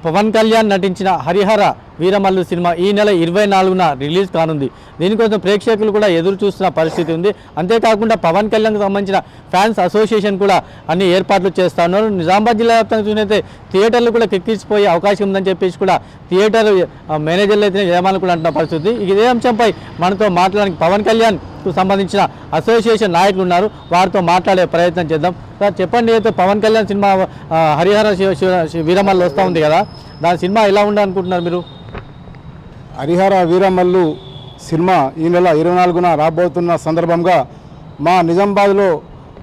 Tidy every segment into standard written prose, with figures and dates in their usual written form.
పవన్ కళ్యాణ్ నటించిన హరిహర వీరమల్లు సినిమా ఈ నెల 24న రిలీజ్ కానుంది. దీనికోసం ప్రేక్షకులు కూడా ఎదురు చూస్తున్న పరిస్థితి ఉంది. అంతేకాకుండా పవన్ కళ్యాణ్కి సంబంధించిన ఫ్యాన్స్ అసోసియేషన్ కూడా అన్ని ఏర్పాట్లు చేస్తా ఉన్నారు. నిజామాబాద్ జిల్లా వ్యాప్తంగా చూసినైతే థియేటర్లు కూడా కెక్కించిపోయే అవకాశం ఉందని చెప్పేసి కూడా థియేటర్ మేనేజర్లు అయితే యజమానులు కూడా అంటున్న పరిస్థితి. ఇదే అంశంపై మనతో మాట్లాడడానికి పవన్ కళ్యాణ్కు సంబంధించిన అసోసియేషన్ నాయకులు ఉన్నారు. వారితో మాట్లాడే ప్రయత్నం చేద్దాం. సార్ చెప్పండి, అయితే పవన్ కళ్యాణ్ సినిమా హరిహర వీరమల్లు వస్తూ ఉంది కదా, దాని సినిమా ఎలా ఉండాలనుకుంటున్నారు మీరు? హరిహర వీరమల్లు సినిమా ఈ నెల 24న రాబోతున్న సందర్భంగా మా నిజామాబాద్లో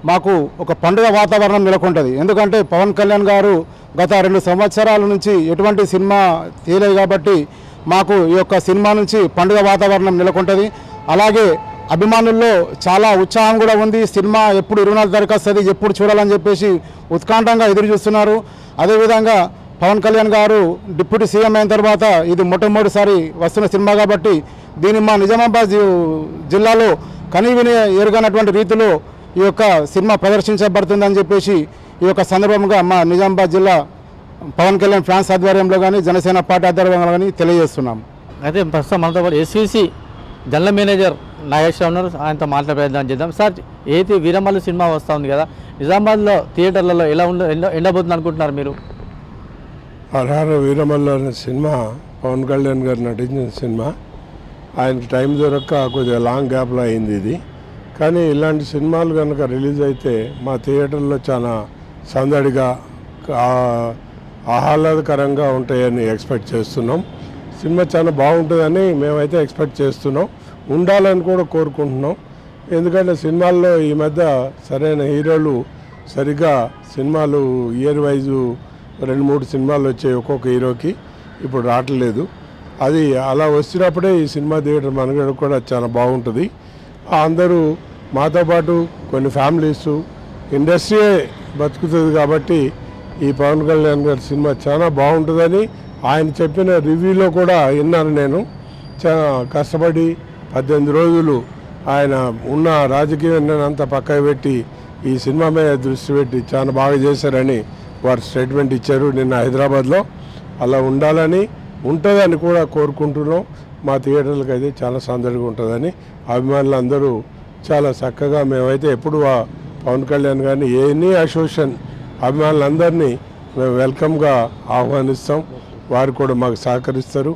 మాకు ఒక పండుగ వాతావరణం నెలకొంటుంది. ఎందుకంటే పవన్ కళ్యాణ్ గారు గత 2 సంవత్సరాల నుంచి ఎటువంటి సినిమా తీయలేదు కాబట్టి మాకు ఈ యొక్క సినిమా నుంచి పండుగ వాతావరణం నెలకొంటుంది. అలాగే అభిమానుల్లో చాలా ఉత్సాహం కూడా ఉంది. సినిమా ఎప్పుడు 24 తారీఖు వస్తుంది, ఎప్పుడు చూడాలని చెప్పేసి ఉత్కంఠంగా ఎదురు చూస్తున్నారు. అదేవిధంగా పవన్ కళ్యాణ్ గారు డిప్యూటీ సీఎం అయిన తర్వాత ఇది మొట్టమొదటిసారి వస్తున్న సినిమా కాబట్టి దీన్ని మా నిజామాబాద్ జిల్లాలో కనీవిని ఎరుగనటువంటి రీతిలో ఈ యొక్క సినిమా ప్రదర్శించబడుతుందని చెప్పేసి ఈ యొక్క సందర్భంగా మా నిజామాబాద్ జిల్లా పవన్ కళ్యాణ్ ఫ్యాన్స్ ఆధ్వర్యంలో కానీ జనసేన పార్టీ ఆధ్వర్యంలో కానీ తెలియజేస్తున్నాం. అయితే ప్రస్తుతం మనతో పాటు ఎస్వీసీ జనరల్ మేనేజర్ నాగేశ్వరరావు ఉన్నారు. ఆయనతో మాట్లాడే ప్రయత్నం చేద్దాం. సార్, ఏది వీరమల్లు సినిమా వస్తూ ఉంది కదా, నిజామాబాద్లో థియేటర్లలో ఎలా ఎండబోతుంది అనుకుంటున్నారు మీరు? హరిహర వీరమల్లు అనే సినిమా పవన్ కళ్యాణ్ గారు నటించిన సినిమా. ఆయనకి టైం దొరక్క కొద్దిగా లాంగ్ గ్యాప్లో అయింది ఇది. కానీ ఇలాంటి సినిమాలు కనుక రిలీజ్ అయితే మా థియేటర్లో చాలా సందడిగా ఆహ్లాదకరంగా ఉంటాయని ఎక్స్పెక్ట్ చేస్తున్నాం. సినిమా చాలా బాగుంటుందని మేమైతే ఎక్స్పెక్ట్ చేస్తున్నాం, ఉండాలని కూడా కోరుకుంటున్నాం. ఎందుకంటే సినిమాల్లో ఈ మధ్య సరైన హీరోలు సరిగ్గా సినిమాలు ఇయర్ వైజు 2-3 సినిమాలు వచ్చాయి ఒక్కొక్క హీరోకి, ఇప్పుడు రావట్లేదు. అది అలా వచ్చినప్పుడే ఈ సినిమా థియేటర్ మనగడ కూడా చాలా బాగుంటుంది. అందరూ మాతో పాటు కొన్ని ఫ్యామిలీస్ ఇండస్ట్రీయే బతుకుతుంది కాబట్టి ఈ పవన్ కళ్యాణ్ గారి సినిమా చాలా బాగుంటుందని ఆయన చెప్పిన రివ్యూలో కూడా విన్నాను నేను. చాలా కష్టపడి 18 రోజులు ఆయన ఉన్న రాజకీయం అంతా పక్కన పెట్టి ఈ సినిమా మీద దృష్టి పెట్టి చాలా బాగా చేశారని వారు స్టేట్మెంట్ ఇచ్చారు నిన్న హైదరాబాద్లో. అలా ఉండాలని ఉంటుందని కూడా కోరుకుంటున్నాం. మా థియేటర్లకు అయితే చాలా సందడిగా ఉంటుందని అభిమానులు అందరూ చాలా చక్కగా, మేమైతే ఎప్పుడు పవన్ కళ్యాణ్ గారిని ఎనీ అసోసియేషన్ అభిమానులందరినీ మేము వెల్కమ్గా ఆహ్వానిస్తాం. వారు కూడా మాకు సహకరిస్తారు.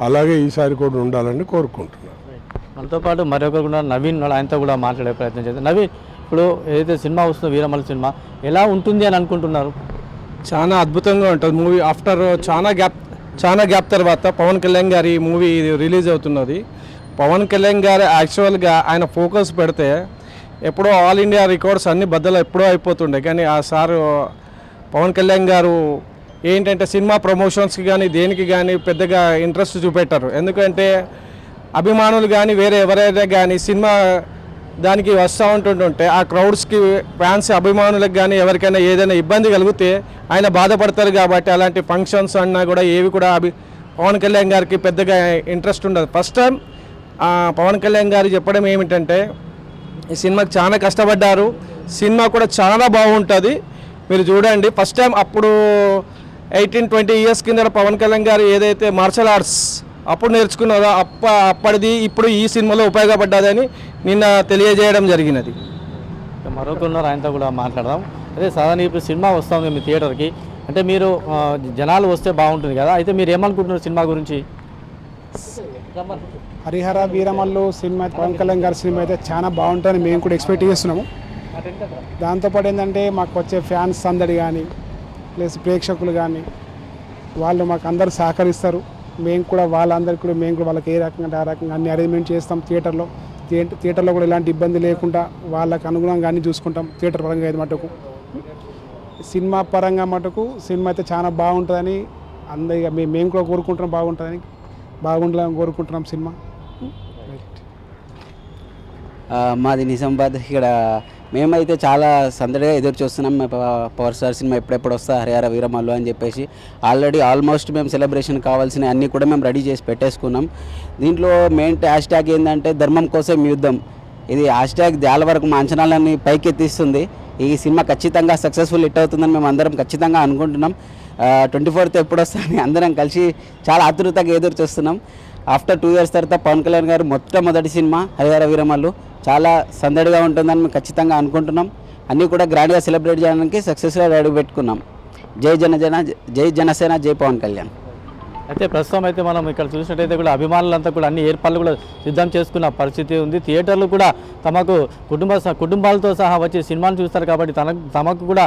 అలాగే ఈసారి కూడా ఉండాలని కోరుకుంటున్నాం. మనతో పాటు మరొకరు కూడా నవీన్, ఆయనతో కూడా మాట్లాడే ప్రయత్నం చేద్దాం. నవీన్, ఇప్పుడు ఏదైతే సినిమా వస్తుందో వీరమల్లు సినిమా ఎలా ఉంటుంది అని అనుకుంటున్నారు? చాలా అద్భుతంగా ఉంటుంది మూవీ. ఆఫ్టర్ చాలా గ్యాప్ తర్వాత పవన్ కళ్యాణ్ గారి మూవీ రిలీజ్ అవుతున్నది. పవన్ కళ్యాణ్ గారు యాక్చువల్గా ఆయన ఫోకస్ పెడితే ఎప్పుడో ఆల్ ఇండియా రికార్డ్స్ అన్ని బద్దలు ఎప్పుడో అయిపోతుండే. కానీ ఆ సారు పవన్ కళ్యాణ్ గారు ఏంటంటే సినిమా ప్రమోషన్స్కి కానీ దేనికి కానీ పెద్దగా ఇంట్రెస్ట్ చూపెట్టారు. ఎందుకంటే అభిమానులు కానీ వేరే ఎవరైనా కానీ సినిమా దానికి వస్తూ ఉంటుంటే ఆ క్రౌడ్స్కి, ఫ్యాన్స్ అభిమానులకు కానీ ఎవరికైనా ఏదైనా ఇబ్బంది కలిగితే ఆయన బాధపడతారు. కాబట్టి అలాంటి ఫంక్షన్స్ అన్నా కూడా ఏవి కూడా పవన్ కళ్యాణ్ గారికి పెద్దగా ఇంట్రెస్ట్ ఉండదు. ఫస్ట్ టైం పవన్ కళ్యాణ్ గారు చెప్పడం ఏమిటంటే ఈ సినిమాకి చాలా కష్టపడ్డారు, సినిమా కూడా చాలా బాగుంటుంది, మీరు చూడండి. ఫస్ట్ టైం అప్పుడు 18-20 ఇయర్స్ కింద పవన్ కళ్యాణ్ గారు ఏదైతే మార్షల్ ఆర్ట్స్ అప్పుడు నేర్చుకున్నారో అప్పటిది ఇప్పుడు ఈ సినిమాలో ఉపయోగపడ్డదని నిన్న తెలియజేయడం జరిగినది. మరొకరున్నారు, ఆయనతో కూడా మాట్లాడదాం. అదే సాధారణ ఇప్పుడు సినిమా వస్తుంది మీ థియేటర్కి, అంటే మీరు జనాలు వస్తే బాగుంటుంది కదా, అయితే మీరు ఏమనుకుంటున్నారు సినిమా గురించి? హరిహర వీరమల్లు సినిమా, పవన్ కళ్యాణ్ గారి సినిమా అయితే చాలా బాగుంటుందని మేము కూడా ఎక్స్పెక్ట్ చేస్తున్నాము. దాంతోపాటు ఏంటంటే మాకు వచ్చే ఫ్యాన్స్ అందరి కానీ ప్లస్ ప్రేక్షకులు కానీ వాళ్ళు మాకు అందరూ సహకరిస్తారు. మేము కూడా వాళ్ళందరికీ కూడా వాళ్ళకి ఏ రకంగా అంటే ఆ రకంగా అన్ని అరేంజ్మెంట్ చేస్తాం. థియేటర్లో కూడా ఎలాంటి ఇబ్బంది లేకుండా వాళ్ళకి అనుగుణంగా అన్నీ చూసుకుంటాం. థియేటర్ పరంగా అయితే మటుకు, సినిమా పరంగా మటుకు సినిమా అయితే చాలా బాగుంటుందని అందరిగా మేము కూడా కోరుకుంటున్నాం. బాగుండాలని కోరుకుంటున్నాం సినిమా. మాది నిజామాబాద్. ఇక్కడ మేమైతే చాలా సందడిగా ఎదురు చూస్తున్నాం. పవర్ స్టార్ సినిమా ఎప్పుడెప్పుడు వస్తా హరిహర వీరమల్లు అని చెప్పేసి ఆల్రెడీ ఆల్మోస్ట్ మేము సెలబ్రేషన్ కావాల్సిన అన్నీ కూడా మేము రెడీ చేసి పెట్టేసుకున్నాం. దీంట్లో మెయిన్ హ్యాష్ ట్యాగ్ ఏంటంటే ధర్మం కోసం యుద్ధం. ఇది హ్యాష్ ట్యాగ్ చాలా వరకు మా అంచనాలన్నీ పైకెత్తిస్తుంది. ఈ సినిమా ఖచ్చితంగా సక్సెస్ఫుల్ హిట్ అవుతుందని మేము అందరం ఖచ్చితంగా అనుకుంటున్నాం. 24th ఎప్పుడు వస్తాయని అందరం కలిసి చాలా ఆతృతగా ఎదురు చూస్తున్నాం. ఆఫ్టర్ 2 years తర్వాత పవన్ కళ్యాణ్ గారు మొట్టమొదటి సినిమా హరిహర వీరమల్లు చాలా సందడిగా ఉంటుందని మేము ఖచ్చితంగా అనుకుంటున్నాం. అన్నీ కూడా గ్రాండ్గా సెలబ్రేట్ చేయడానికి సక్సెస్గా అడుగు పెట్టుకున్నాం. జై జనసేన, జై పవన్ కళ్యాణ్. అయితే ప్రస్తుతం అయితే మనం ఇక్కడ చూసినట్టయితే కూడా అభిమానులంతా కూడా అన్ని ఏర్పాట్లు కూడా సిద్ధం చేసుకున్న పరిస్థితి ఉంది. థియేటర్లు కూడా తమకు కుటుంబాలతో సహా వచ్చి సినిమాను చూస్తారు కాబట్టి తమకు కూడా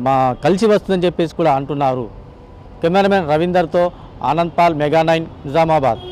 మా కలిసి వస్తుందని చెప్పేసి కూడా అంటున్నారు. కెమెరామెన్ రవీందర్తో ఆనంద్ పాల్, మెగా 9, నిజామాబాద్.